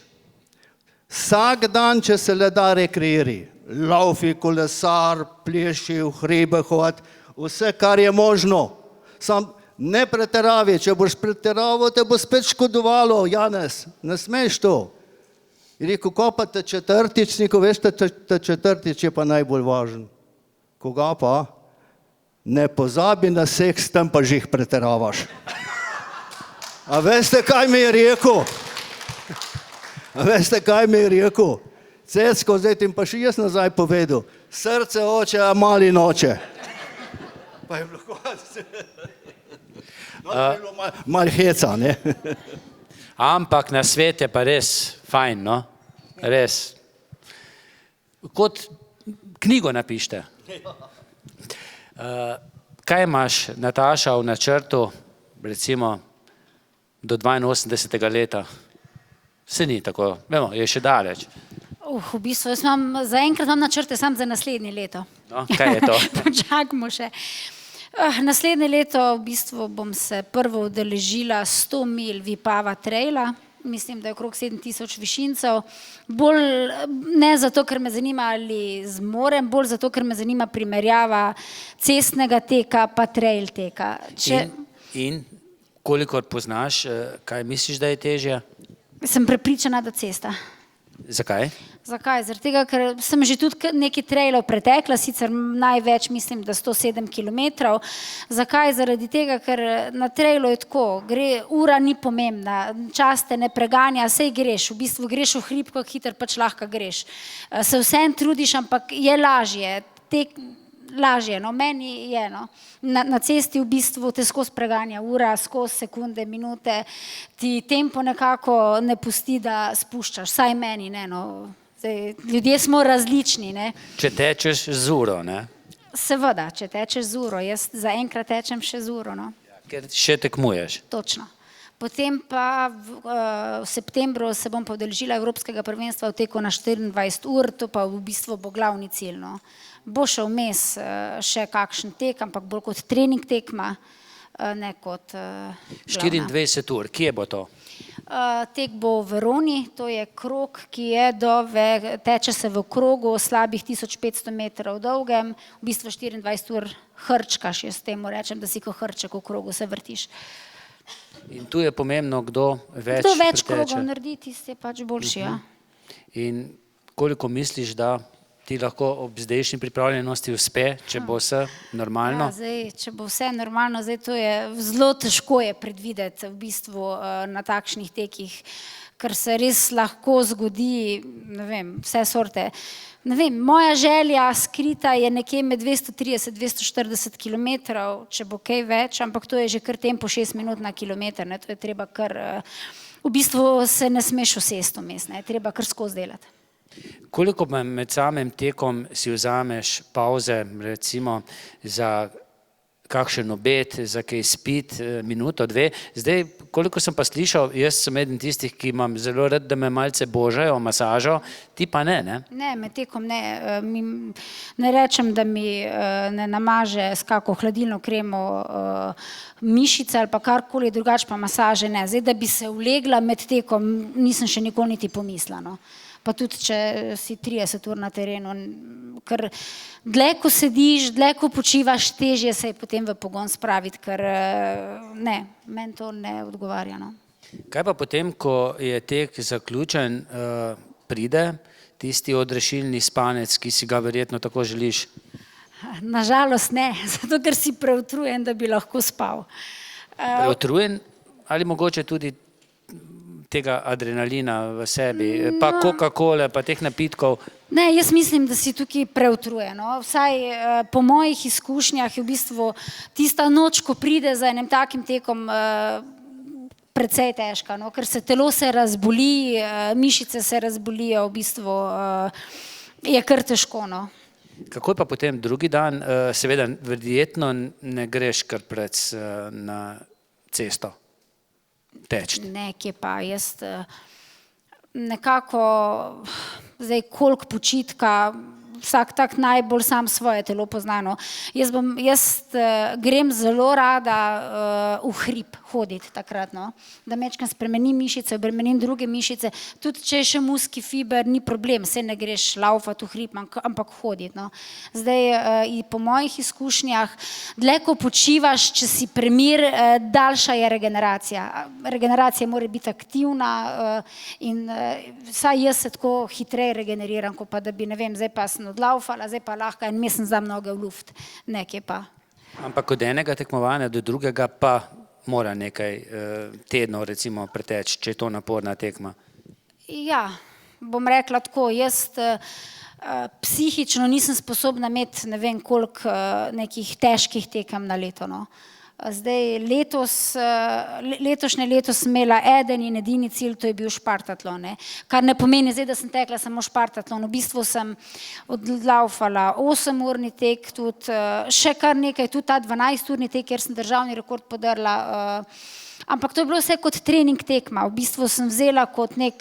vsak dan, če se le da, rekreiri. Laufi, kolesar, pleši, v hribe hod, vse, kar je možno. Sam ne preteravi, če boš preteraval, te bo spet škodovalo, Janez, ne smeš to. In rekel, ko pa te četrtič, neko veš, te četrtič je pa najbolj važen. Koga pa? Ne pozabi na seks, tam pa že jih preteravaš. A veste, kaj mi je rekel? A veste, kaj mi je rekel? Cecko, zdaj ti pa še jaz nazaj povedal, srce oče, a mali noče. Pa je bilo malo heca, ne? Ampak na svet je pa res fajn, no? Res. Kot knjigo napište. Kaj imaš, Nataša, v načrtu, recimo, do 82. leta? Se ni tako, vemo, je še daleč. V bistvu, zaenkrat imam načrte samo za naslednje leto. No, kaj je to? Počakamo še. Naslednje leto v bistvu bom se prvo udeležila 100 mil Vipava traila, mislim, da je okrog 7000 višincev. Bolj ne zato, ker me zanima, ali zmorem, bolj zato, ker me zanima primerjava cestnega teka pa trail teka. In kolikor poznaš, kaj misliš, da je težje? Sem prepričana, da cesta. Zakaj? Zakaj? Zaradi tega, ker sem že tudi nekaj trailov pretekla, sicer največ mislim, da 107 kilometrov. Zakaj? Zaradi tega, ker na trailu je tako, ura ni pomembna, čas te ne preganja, sej greš, v bistvu greš v hrib, kako hiter pač lahko greš. Se vsem trudiš, ampak je lažje, lažje, no, meni je, no. Na cesti v bistvu te skozi preganja ura, skozi sekunde, minute, ti tempo nekako ne pusti, da spuščaš, saj meni, ne, no. Zdaj, ljudje smo različni, ne. Če tečeš z uro, ne? Seveda, če tečeš z uro, jaz zaenkrat tečem še z uro, no. Ker še tekmuješ. Točno. Potem pa v septembru se bom pa udeležila Evropskega prvenstva v teku na 24 ur, to pa v bistvu bo glavni cilj, no. Bo še vmes še kakšen tek, ampak bolj kot trening tekma, ne kot glavna. 24 ur, kje bo to? Tek bo v Veroni, to je krog, ki je teče se v krogu slabih 1500 metrov dolgem, v bistvu 24 ur hrčkaš, jaz temu rečem, da si ko hrček v krogu se vrtiš. In tu je pomembno, kdo več Kdo več preteče. krogov naredi, tisti je pač boljši, ja. In koliko misliš, da ti lahko ob zdajšnji pripravljenosti uspe, če bo vse normalno? Ja, zdaj, če bo vse normalno, zdaj to je zelo težko je predvideti v bistvu na takšnih tekih, ker se res lahko zgodi, ne vem, vse sorte. Ne vem, moja želja skrita je nekje med 230-240 kilometrov, če bo kaj več, ampak to je že kar tempo 6 minut na kilometer, ne, to je treba kar, v bistvu se ne smeš usesti vmes, ne, treba kar skozi delati. Koliko med samim tekom si vzameš pauze, recimo za kakšen obed, za kaj spit, minuto, dve? Zdaj, koliko sem pa slišal, jaz sem eden tistih, ki imam zelo rad, da me malce božajo, masažo, ti pa ne, ne? Ne, med tekom ne. Ne rečem, da mi ne namaže s kako hladilno kremo mišice ali pa karkoli, drugače pa masaže ne. Zdaj, da bi se ulegla med tekom, nisem še nikoli niti pomislila, no. Pa tudi, če si 30 ur na terenu, ker dlje, ko sediš, dlje, ko počivaš, težje se je potem v pogon spraviti, ker ne, meni to ne odgovarja, no. Kaj pa potem, ko je tek zaključen, pride tisti odrešilni spanec, ki si ga verjetno tako želiš? Nažalost ne, zato ker si preutrujen, da bi lahko spal. Preutrujen ali mogoče tudi tega adrenalina v sebi, pa Coca-Cole, pa teh napitkov? Ne, jaz mislim, da si tukaj preutrujen, no. Vsaj po mojih izkušnjah je v bistvu tista noč, ko pride za enim takim tekom, precej težka, no, ker se telo se razboli, mišice se razbolijo, v bistvu je kar težko, no. Kako je pa potem drugi dan? Seveda, verjetno ne greš kar na cesto teči. Ne, kje pa, jaz nekako, zdaj koliko počitka, vsak tak najbolj sam svoje telo pozna, no. Jaz grem zelo rada v hrib hoditi takrat, no, da majčkeno spremenim mišice, obremenim druge mišice, tudi če je še muski fiber, ni problem, saj ne greš laufati v hrib, ampak hoditi, no. Zdaj, po mojih izkušnjah, dlje ko počivaš, če si premir, daljša je regeneracija. Regeneracija mora biti aktivna in vsaj jaz se tako hitreje regeneriram, ko pa da bi, ne vem, zdaj pa sem odlaufala, zdaj pa lahko en mesec dam noge v luft, nekje pa. Ampak od enega tekmovanja do drugega pa mora nekaj tednov recimo preteči, če je to naporna tekma. Ja, bom rekla tako, jaz psihično nisem sposobna imeti ne vem koliko nekih težkih tekem na leto, no. Zdaj letošnje leto sem imela eden in edini cilj, to je bil špartatlon, ne. Kar ne pomeni zdaj, da sem tekla samo špartatlon, v bistvu sem odlaufala 8-urni tek, tudi še kar nekaj, tudi ta 12-urni tek, kjer sem državni rekord podrla, ampak to je bilo vse kot trening tekma, v bistvu sem vzela kot ni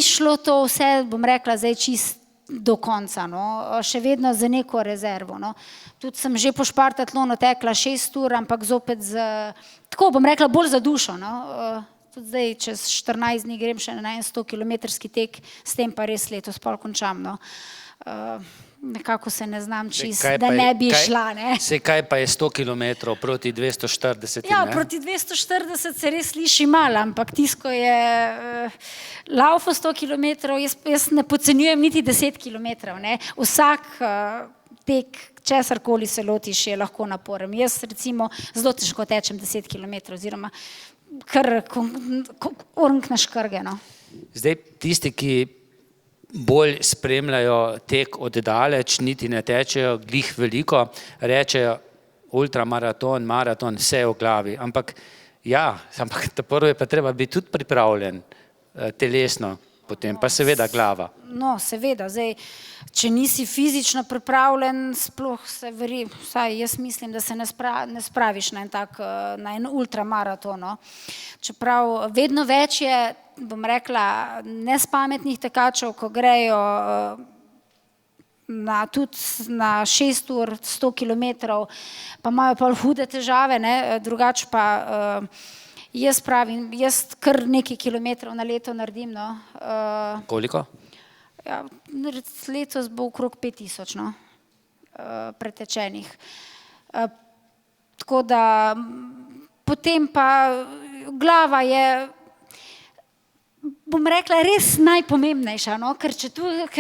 šlo to vse, bom rekla, zdaj čist do konca, no, še vedno za neko rezervo, no. Tudi sem že po špartatlonu tekla 6 ur, ampak zopet tako bom rekla, bolj za dušo, no. Tudi zdaj čez 14 dni grem še na en 100-kilometrski tek, s tem pa res letos pol končam, no. Nekako se ne znam čist, da ne bi šla, ne. Saj kaj pa je 100 kilometrov proti 240, ne? Ja, proti 240 se res sliši malo, ampak tisto je laufo 100 kilometrov, jaz ne podcenjujem niti 10 kilometrov, ne. Vsak tek, česarkoli se lotiš, je lahko naporen. Jaz recimo zelo težko tečem 10 kilometrov oziroma kar ornk na škrge, no. Zdaj, tisti, ki bolj spremljajo tek od daleč, niti ne tečejo glih veliko, rečejo ultramaraton, maraton, vse je v glavi. Ampak ja, prvo je pa treba biti tudi pripravljen telesno, potem pa seveda glava. No, seveda, zdaj, če nisi fizično pripravljen, sploh vsaj jaz mislim, da se ne spraviš na en ultramaraton, no. Čeprav vedno več je, bom rekla, nespametnih tekačev, ko grejo tudi na 6 ur, 100 kilometrov, pa imajo pa hude težave, ne, drugače pa Jaz pravim, jaz kar nekaj kilometrov na leto naredim. No. Koliko? Ja, letos bo okrog 5000 no, pretečenih. Tako da potem pa glava je, bom rekla, res najpomembnejša, no? ker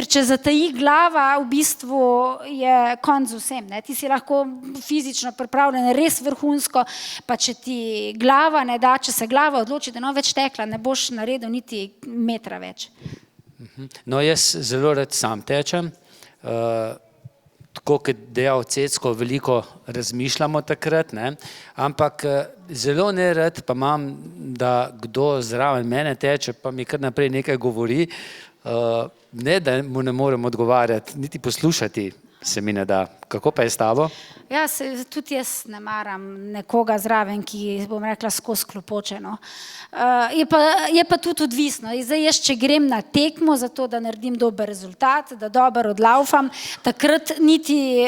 če zataji glava, v bistvu je konc z vsem. Ne? Ti si lahko fizično pripravljen, res vrhunsko, pa če ti glava ne da, če se glava odloči, da ne bo več tekla, ne boš naredil niti metra več. No, jaz zelo rad sam tečem. Tako kot dejal Cecko, veliko razmišljamo takrat, ne? Ampak zelo nerad pa imam, da kdo zraven mene teče, pa mi kar naprej nekaj govori, ne da mu ne morem odgovarjati, niti poslušati se mi ne da. Kako pa je s tabo? Ja, tudi jaz ne maram nekoga zraven, ki, bom rekla, skozi klopočeno. Je pa tudi odvisno. Zdaj jaz, če grem na tekmo za to, da naredim dober rezultat, da dobro odlaufam, takrat niti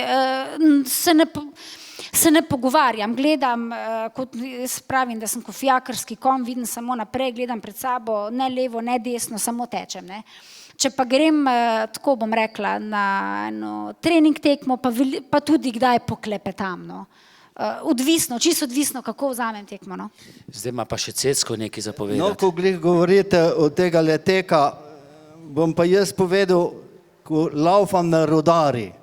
se ne pogovarjam. Gledam, kot jaz pravim, da sem kot fijakarski konj, vidim samo naprej, gledam pred sabo, ne levo, ne desno, samo tečem. Ne. Če pa grem, tako bom rekla, na eno trening tekmo, pa tudi kdaj poklepetam. No. Odvisno, čisto odvisno, kako vzamem tekmo. No. Zdaj ima pa še Cecko nekaj za povedati. No, ko govorite od tega leteka, bom pa jaz povedal, ko laufam na Rudari.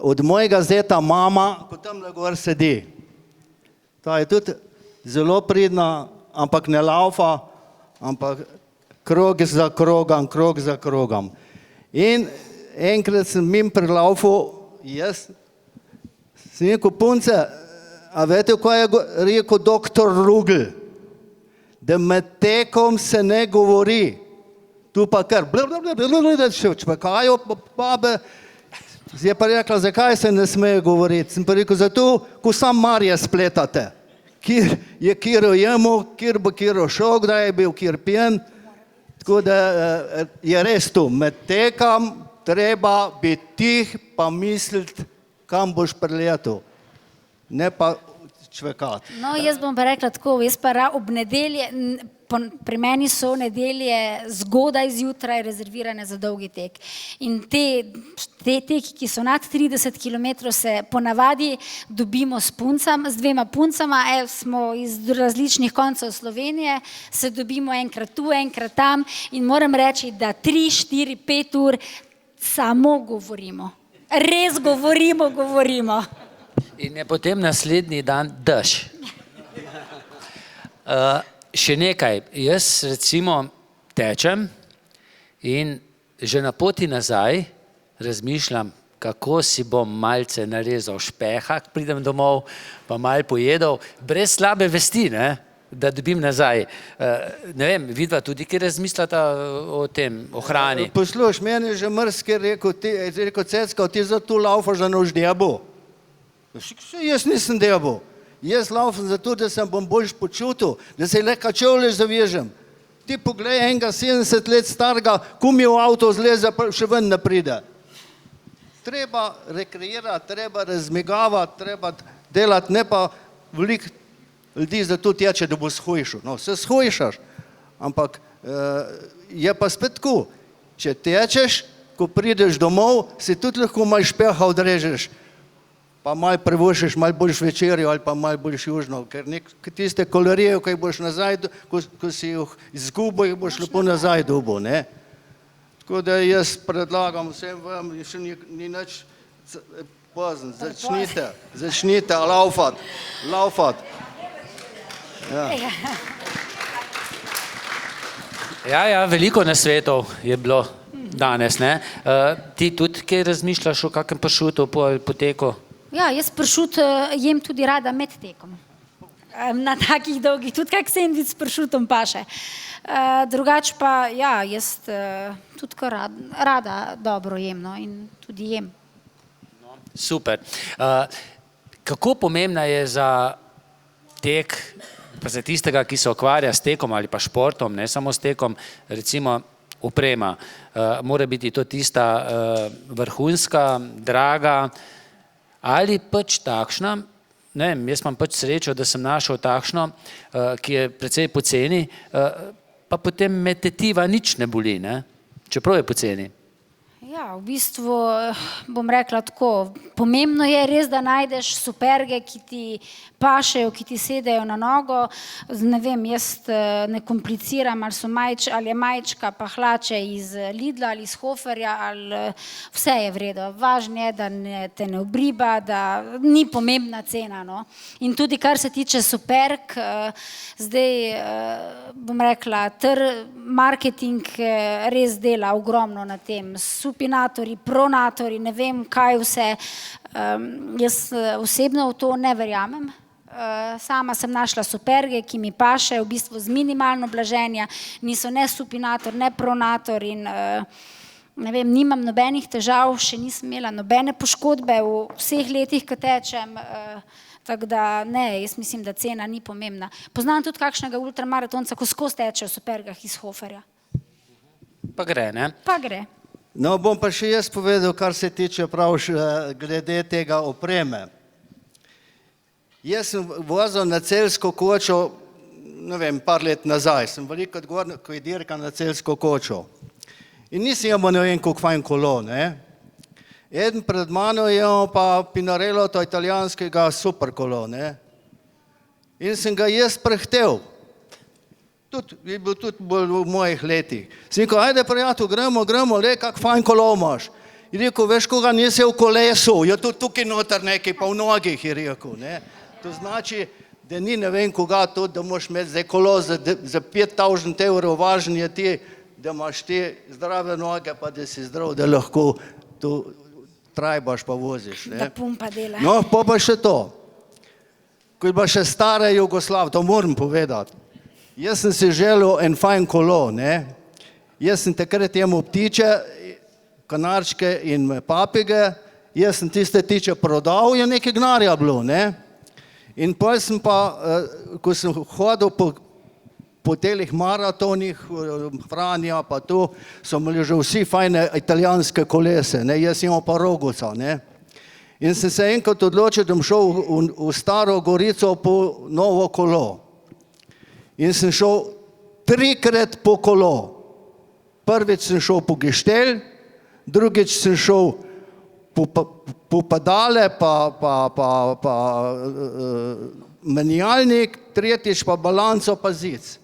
Od mojega zeta mama, ko tam gor sedi. Ta je tudi zelo pridna, ampak ne laufa, ampak krog za krogom. In enkrat sem mim prelaufal, jaz sem rekel, punce, a veste, kaj je rekel doktor Rugl? Da med tekom se ne govori. Tu pa kar, čpekajo babe. Je pa rekla, zakaj se ne smeje govoriti? Sem pa rekel, zato, ko sam Marje spletate. Kjer je kiro jemo, kjer bo kiro šel, kdaj je bil kjer pijen. Tako da je res tu, med tekom treba biti tih, pa misliti, kam boš priletel, ne pa čvekati. No, jaz bom pa rekla tako, jaz pa ob nedelje, pri meni so nedelje zgodaj zjutraj rezervirane za dolgi tek. In te teki, ki so nad 30 km, se ponavadi dobimo z dvema puncama, smo iz različnih koncev Slovenije, se dobimo enkrat tu, enkrat tam in moram reči, da 3, 4, 5 ur samo govorimo. Res govorimo. In je potem naslednji dan dež. Še nekaj, jaz recimo tečem in že na poti nazaj razmišljam, kako si bom malce narezal špeha, pridem domov, pa malo pojedel, brez slabe vesti, ne, da dobim nazaj. Ne vem, vidva tudi, ki razmišljata o tem, o hrani. Posluš, meni je že mrski rekel, Cecko, ti za tu laufaš za nož debu. Jaz nisem debu. Jaz laufam zato, da sem bom boljš počutil, da se le čevlje zavežem. Ti poglej enega 70 let starega, ko mi v avto zleze, pa še ven ne pride. Treba rekreirati, treba razmigavati, treba delati, ne pa veliko ljudi zato teče, da bo shujšal. No, se shujšaš, ampak je pa spet tako. Če tečeš, ko prideš domov, si tudi lahko malo špeha odrežeš. Pa malo prevošiš, malo boljš večerjo ali pa malo boljš južno, ker tiste kalorije, ko jih boš nazaj, ko si jih izgubil, jih boš lepo nazaj dobil, ne. Tako da jaz predlagam vsem vam, še ni nič pozno, začnite laufat. Ja, veliko nasvetov je bilo danes, ne. Ti tudi kaj razmišljaš o kakem pršutu po teku? Ja, jaz pršut jem tudi rada med tekom. Na takih dolgih, tudi kak sendvič s pršutom paše. Drugač pa, ja, jaz tudi rada dobro jem, no, in tudi jem. Super. Kako pomembna je za tek, pa za tistega, ki se ukvarja s tekom ali pa športom, ne samo s tekom, recimo oprema. Mora biti to tista vrhunska, draga, ali pač takšna, ne vem, jaz imam pač srečo, da sem našel takšno, ki je precej poceni, pa potem me tetiva nič ne boli, ne? Čeprav je poceni. Ja, v bistvu bom rekla tako, pomembno je res, da najdeš superge, ki ti pašejo, ki ti sedejo na nogo, ne vem, jaz ne kompliciram, ali je majčka pa hlače iz Lidla ali iz Hoferja, ali vse je v redu. Važno je, da te ne obriba, da ni pomembna cena, no. In tudi kar se tiče superg, zdaj bom rekla, marketing res dela ogromno na tem, supinatorji, pronatorji, ne vem kaj vse, jaz osebno v to ne verjamem. Sama sem našla superge, ki mi pašejo v bistvu z minimalno blaženja, niso ne supinator, ne pronator in ne vem, nimam nobenih težav, še nisem imela nobene poškodbe v vseh letih, ko tečem, tako da ne, jaz mislim, da cena ni pomembna. Poznam tudi kakšnega ultramaratonca, ko skozi teče v supergah iz Hoferja. Pa gre, ne? Pa gre. No, bom pa še jaz povedal, kar se tiče prav glede tega opreme. Jaz sem vozil na Celjsko kočo, ne vem, par let nazaj, sem veliko odgovoril, ko je dirka na Celjsko kočo. In nisem imel ne vem, koliko fajn kolo, ne. Eden pred mano je pa Pinarello, to italijanskega super kolo, ne. In sem ga jaz prehtel. Je bil tudi v mojih letih. Sem rekel, ajde prijatelj, gremo, le, kak fajn kolo imaš. Je rekel, veš, koga nisi v kolesu, je tudi tukaj noter nekaj, pa v nogih, je rekel, ne. To znači, da ni ne vem koga tudi, da moraš imeti zdaj kolo za 5000 €, važno je ti, da imaš ti zdrave noge, pa da si zdrav, da lahko tu trajbaš pa voziš, ne. Da pumpa dela. No, pa še to. Ko je pa še stara Jugoslav, to moram povedati. Jaz sem si želel en fajn kolo, ne. Jaz sem takrat imel ptiče, kanarčke in papige, jaz sem tiste ptiče prodal, je nekaj gnarja bilo, ne. In potem sem pa, ko sem hodil po telih maratonih, Franja pa tu, so imeli že vsi fajne italijanske kolese, ne, jaz imel pa Roguca, ne. In sem se enkrat odločil, da bom šel v Staro Gorico po novo kolo. In sem šel 3-krat po kolo. Prvič sem šel po Geštelj, drugič sem šel po pedale, pa menjalnik, tretjič pa balanco pa zic.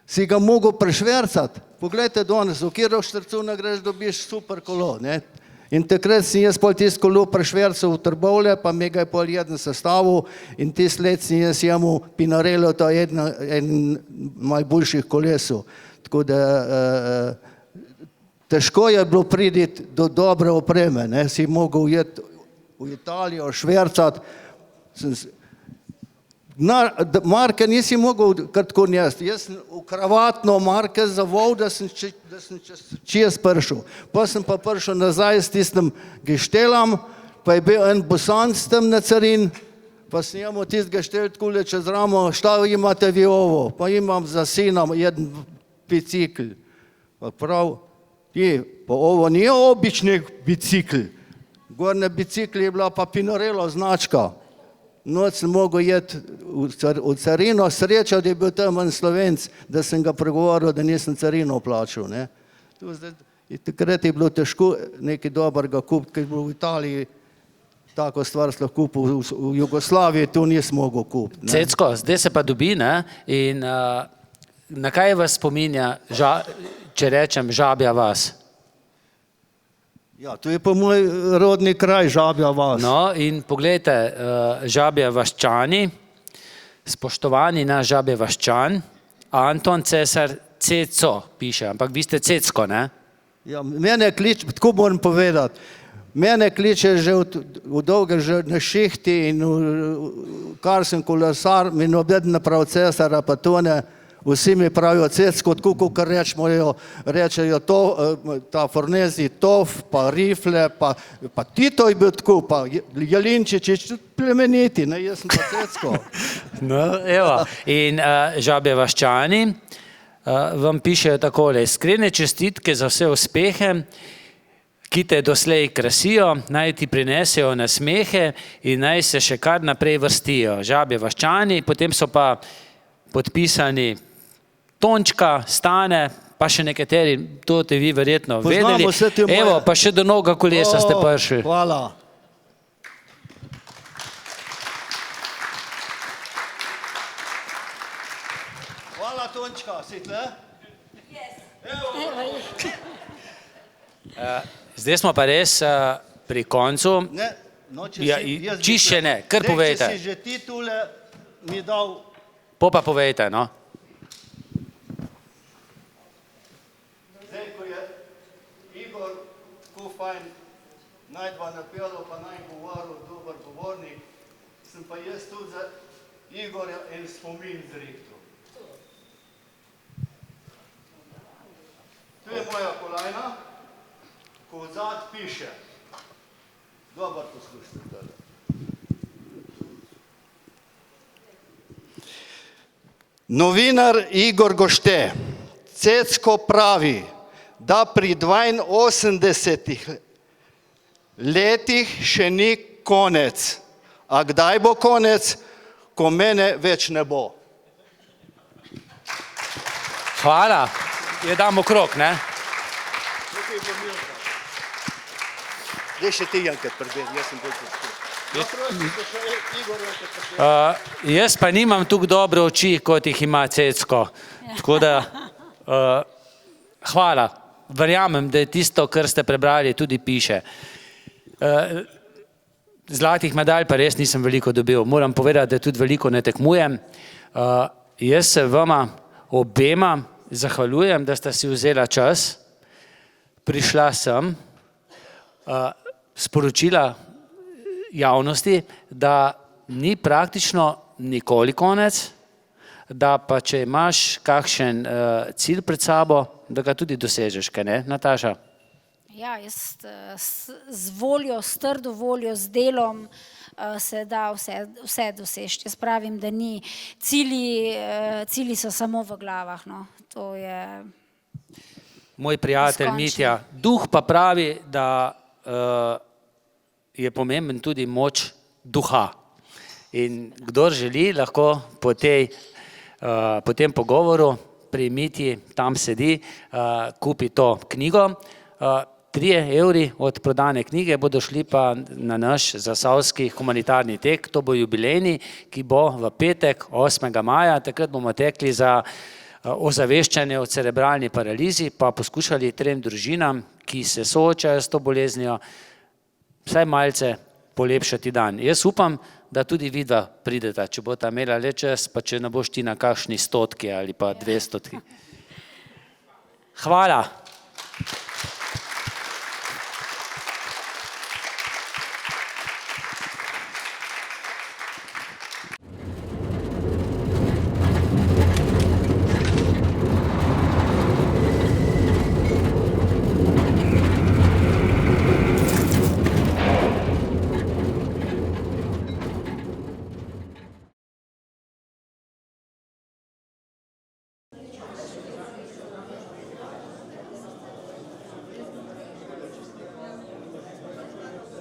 Si ga mogel prešvercati. Poglejte danes, v katero štrcu greš, dobiš super kolo, ne. In takrat sem jaz pol tisto kolo prešvercal v Trbovlje, pa mi ga je pol jeden sestavil in tisto let sem jaz imel Pinarello, to je en najboljših kolesov. Tako da težko je bilo priti do dobre opreme, ne, si mogel iti v Italijo, švercati. Marke nisi mogel kratko njesti. Jaz sem v kravatno marke zavol, da sem čez prišel. Pa sem pa prišel nazaj s tistim Geštelom, pa je bil en Bosanc tam na carin, pa sem imel tist Geštel takole čez ramo, šta imate vi ovo? Pa imam za sina jedan bicikl. Pa prav, pa ovo nije obični bicikl. Gornje bicikl je bila pa Pinarello značka. Noč sem mogel jeti v carino, sreča, da je bil tam en Slovenc, da sem ga pregovoril, da nisem carino plačal, ne. Takrat je bilo težko nekaj dobrega kupiti, ker je bilo v Italiji tako stvar lahko kupil, v Jugoslaviji to nisem mogel kupiti. Cecko, zdaj se pa dobi, ne, in na kaj vas spominja, če rečem, Žabja vas? Ja, to je pa moj rodni kraj, Žabja vas. No, in poglejte, Žabja vaščani, spoštovani naš Žabja vaščan, Anton Cesar Ceco piše, ampak vi ste Cecko, ne? Ja, mene kliče, tako moram povedati, mene kliče že v dolge že na šihti in kar sem kolesar, mi nobeden ne prav Cesara, pa to ne, vsi mi pravijo Cecko, tako kot rečejo to, ta Fornezi Tof, pa Rifle, pa Tito je bil tako, pa Jelinčič, plemeniti, ne, jaz sem pa Cecko. No, evo, in Žabja vaščani vam pišejo takole, iskrene čestitke za vse uspehe, ki te doslej krasijo, naj ti prinesejo nasmehe in naj se še kar naprej vrstijo. Žabje vaščani, potem so pa podpisani Tončka, Stane, pa še nekateri, to te vi verjetno vedeli. Evo, pa še do Novega kolesa ste prišli. Hvala. Hvala, Tončka, si tle? Zdaj smo pa res pri koncu. Ne, no, Čišče ne, kar povejte. Če si že ti tule mi dal... Pa povejte, no. Zdaj, ko je Igor tako fajn najdva napelo, pa naj govoril, dober govornik, sem pa jaz tudi za Igorja en spomin zrihtal. Tu je moja kolajna, ko odzad piše. Dobar poslušajte tale. Novinar Igor Gošte, Cecko pravi, da pri 82 letih še ni konec. A kdaj bo konec, ko mene več ne bo? Hvala. Je damo krok, ne? Zdaj še ti Janket prebedi, jaz sem bolj Jaz pa nimam tukaj dobre oči, kot jih ima Cecko. Tako da, hvala. Verjamem, da je tisto, kar ste prebrali, tudi piše. Zlatih medalj pa res nisem veliko dobil. Moram povedati, da tudi veliko ne tekmujem. Jaz se vama obema zahvaljujem, da sta si vzela čas, prišla sem, sporočila javnosti, da ni praktično nikoli konec, da pa če imaš kakšen cilj pred sabo, da ga tudi dosežeš, kaj ne, Nataša? Ja, jaz z voljo, s trdo voljo, z delom se da vse dosežeti. Jaz pravim, da ni. Cilji so samo v glavah, no. To je moj prijatelj Mitja. Duh pa pravi, da je pomemben tudi moč duha. In kdor želi, lahko po tem pogovoru pri Mitji, tam sedi, kupi to knjigo. 3 evri od prodane knjige bodo šli pa na naš zasavski humanitarni tek, to bo jubilejni, ki bo v petek 8. maja, takrat bomo tekli za ozaveščanje o cerebralni paralizi, pa poskušali 3 družinam, ki se soočajo s to boleznijo, vsaj malce polepšati dan. Jaz upam, da tudi vidva prideta, če bo ta imela le čas, pa če ne boš ti na kakšni 100 ali pa 200. Hvala.